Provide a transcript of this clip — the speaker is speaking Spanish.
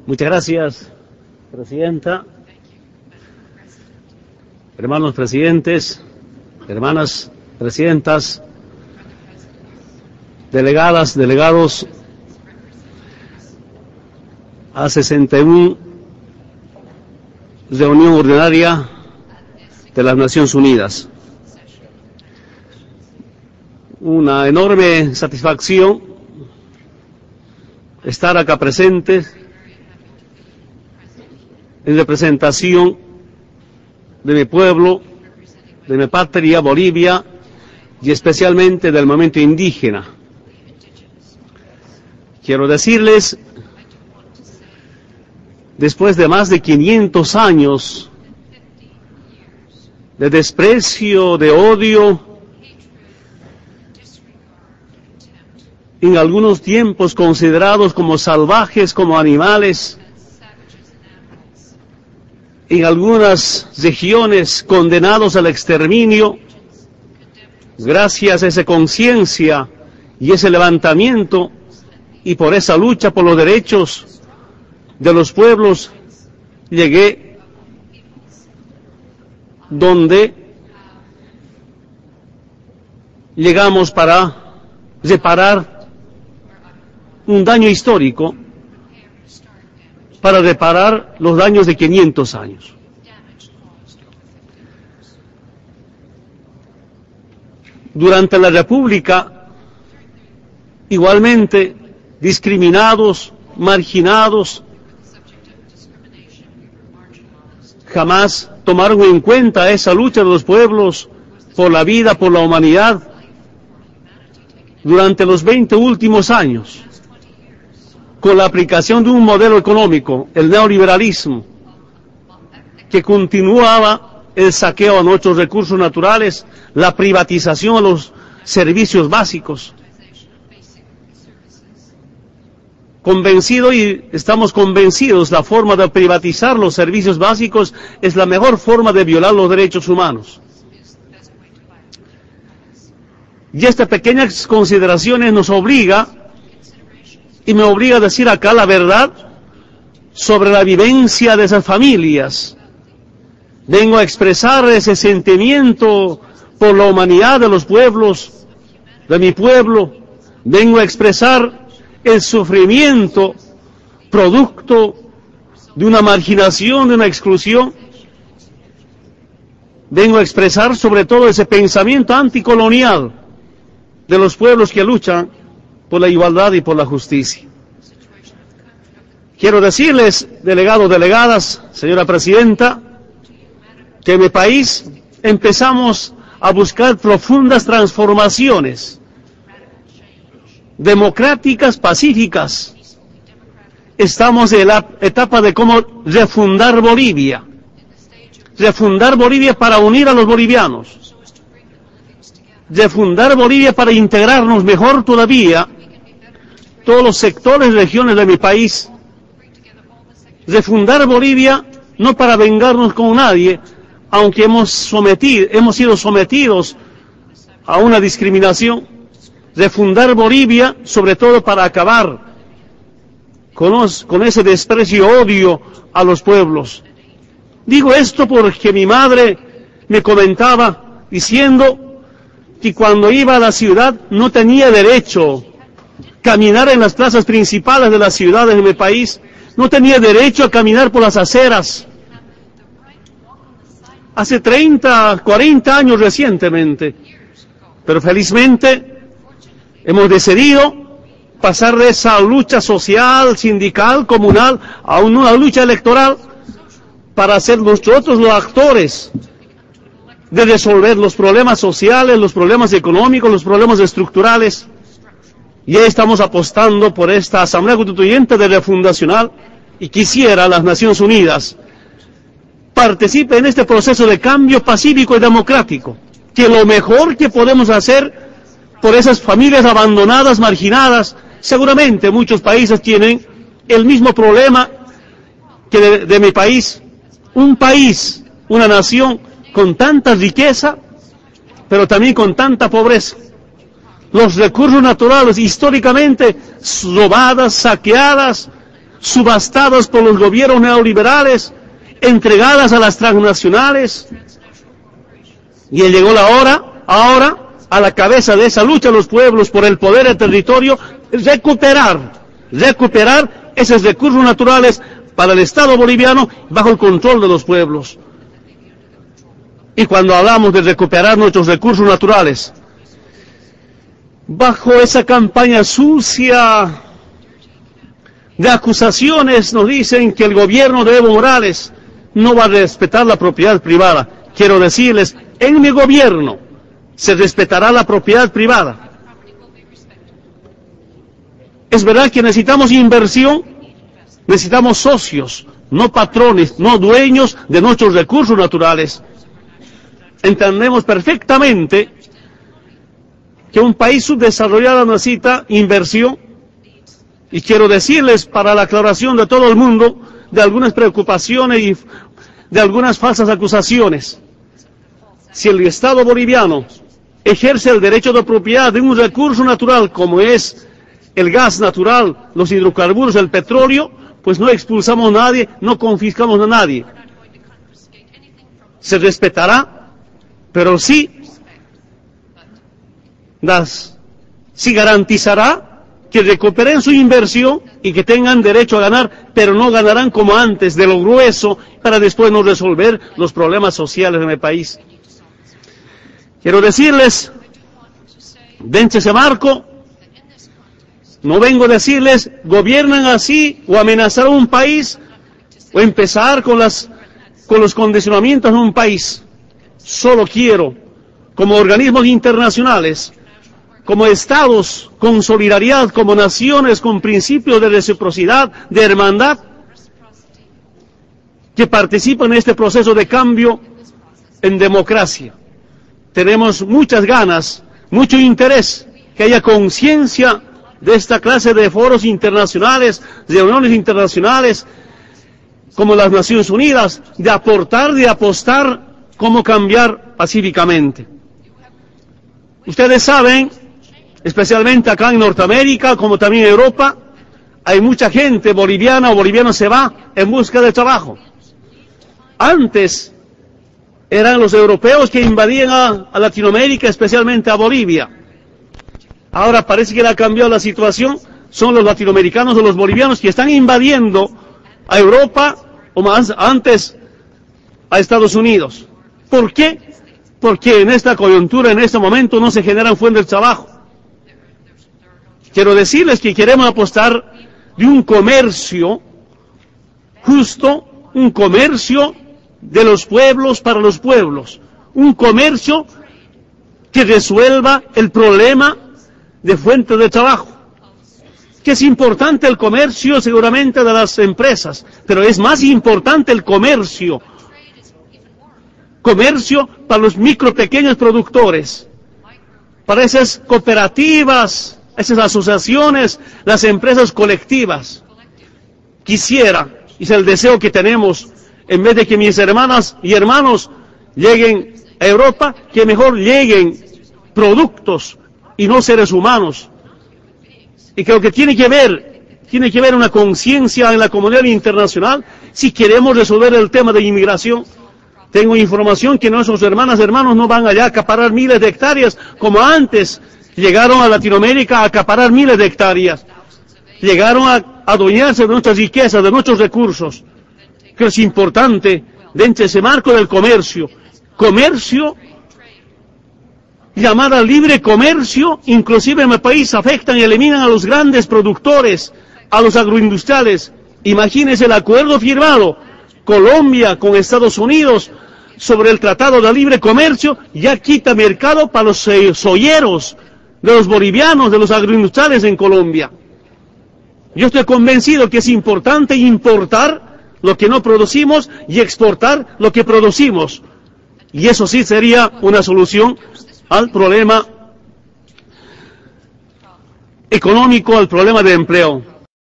Muchas gracias, Presidenta. Hermanos presidentes, hermanas presidentas, delegadas, delegados, a 61 reunión ordinaria de las Naciones Unidas. Una enorme satisfacción estar acá presentes en representación de mi pueblo, de mi patria, Bolivia, y especialmente del movimiento indígena. Quiero decirles, después de más de 500 años de desprecio, de odio, en algunos tiempos considerados como salvajes, como animales, en algunas regiones condenados al exterminio, gracias a esa conciencia y ese levantamiento y por esa lucha por los derechos de los pueblos, llegué donde llegamos para reparar un daño histórico, para reparar los daños de 500 años. Durante la República, igualmente, discriminados, marginados, jamás tomaron en cuenta esa lucha de los pueblos por la vida, por la humanidad. Durante los 20 últimos años, con la aplicación de un modelo económico, el neoliberalismo, que continuaba el saqueo a nuestros recursos naturales, la privatización a los servicios básicos. Convencido y estamos convencidos, la forma de privatizar los servicios básicos es la mejor forma de violar los derechos humanos. Y estas pequeñas consideraciones nos obliga, y me obliga a decir acá la verdad sobre la vivencia de esas familias. Vengo a expresar ese sentimiento por la humanidad de los pueblos, de mi pueblo. Vengo a expresar el sufrimiento producto de una marginación, de una exclusión. Vengo a expresar sobre todo ese pensamiento anticolonial de los pueblos que luchan por la igualdad y por la justicia. Quiero decirles, delegados, delegadas, señora Presidenta, que en mi país empezamos a buscar profundas transformaciones democráticas, pacíficas. Estamos en la etapa de cómo refundar Bolivia para unir a los bolivianos, refundar Bolivia para integrarnos mejor todavía todos los sectores y regiones de mi país, refundar Bolivia no para vengarnos con nadie, aunque hemos sido sometidos a una discriminación, refundar Bolivia sobre todo para acabar con ese desprecio y odio a los pueblos. Digo esto porque mi madre me comentaba diciendo que cuando iba a la ciudad no tenía derecho a caminar en las plazas principales de las ciudades de mi país, no tenía derecho a caminar por las aceras. Hace 30, 40 años recientemente, pero felizmente hemos decidido pasar de esa lucha social, sindical, comunal, a una lucha electoral para ser nosotros los actores de resolver los problemas sociales, los problemas económicos, los problemas estructurales. Y ahí estamos apostando por esta Asamblea Constituyente de Refundacional, y quisiera las Naciones Unidas participe en este proceso de cambio pacífico y democrático, que lo mejor que podemos hacer por esas familias abandonadas, marginadas. Seguramente muchos países tienen el mismo problema que de mi país, un país, una nación con tanta riqueza, pero también con tanta pobreza. Los recursos naturales históricamente robadas, saqueadas, subastadas por los gobiernos neoliberales, entregadas a las transnacionales. Y llegó la hora, ahora, a la cabeza de esa lucha los pueblos por el poder del territorio, recuperar esos recursos naturales para el Estado boliviano bajo el control de los pueblos. Y cuando hablamos de recuperar nuestros recursos naturales, bajo esa campaña sucia de acusaciones nos dicen que el gobierno de Evo Morales no va a respetar la propiedad privada. Quiero decirles, en mi gobierno se respetará la propiedad privada. Es verdad que necesitamos inversión, necesitamos socios, no patrones, no dueños de nuestros recursos naturales. Entendemos perfectamente que un país subdesarrollado necesita inversión, y quiero decirles, para la aclaración de todo el mundo, de algunas preocupaciones y de algunas falsas acusaciones. Si el Estado boliviano ejerce el derecho de propiedad de un recurso natural como es el gas natural, los hidrocarburos, el petróleo, pues no expulsamos a nadie, no confiscamos a nadie. Se respetará, pero sí garantizará que recuperen su inversión y que tengan derecho a ganar, pero no ganarán como antes, de lo grueso, para después no resolver los problemas sociales en el país. Quiero decirles, dentro de ese marco, no vengo a decirles, gobiernan así, o amenazar a un país, o empezar con los condicionamientos de un país. Solo quiero, como organismos internacionales, como estados con solidaridad, como naciones con principios de reciprocidad, de hermandad, que participan en este proceso de cambio en democracia. Tenemos muchas ganas, mucho interés, que haya conciencia de esta clase de foros internacionales, de reuniones internacionales, como las Naciones Unidas, de aportar, de apostar, cómo cambiar pacíficamente. Ustedes saben, especialmente acá en Norteamérica, como también en Europa, hay mucha gente boliviana o boliviano se va en busca de trabajo. Antes eran los europeos que invadían a Latinoamérica, especialmente a Bolivia. Ahora parece que ha cambiado la situación, son los latinoamericanos o los bolivianos que están invadiendo a Europa o más antes a Estados Unidos. ¿Por qué? Porque en esta coyuntura, en este momento, no se generan fuentes de trabajo. Quiero decirles que queremos apostar de un comercio justo, un comercio de los pueblos para los pueblos, un comercio que resuelva el problema de fuentes de trabajo. Que es importante el comercio seguramente de las empresas, pero es más importante el comercio para los micro pequeños productores, para esas cooperativas, esas asociaciones, las empresas colectivas. Quisiera, y es el deseo que tenemos, en vez de que mis hermanas y hermanos lleguen a Europa, que mejor lleguen productos y no seres humanos. Y creo que tiene que haber una conciencia en la comunidad internacional si queremos resolver el tema de inmigración. Tengo información que nuestros hermanos no van allá a acaparar miles de hectáreas como antes. Llegaron a Latinoamérica a acaparar miles de hectáreas. Llegaron a adueñarse de nuestras riquezas, de nuestros recursos. Que es importante, dentro de ese marco del comercio, llamada libre comercio, inclusive en el país afectan y eliminan a los grandes productores, a los agroindustriales. Imagínense el acuerdo firmado Colombia con Estados Unidos sobre el Tratado de Libre Comercio, ya quita mercado para los soyeros de los bolivianos, de los agroindustriales en Colombia. Yo estoy convencido que es importante importar lo que no producimos y exportar lo que producimos. Y eso sí sería una solución al problema económico, al problema de empleo.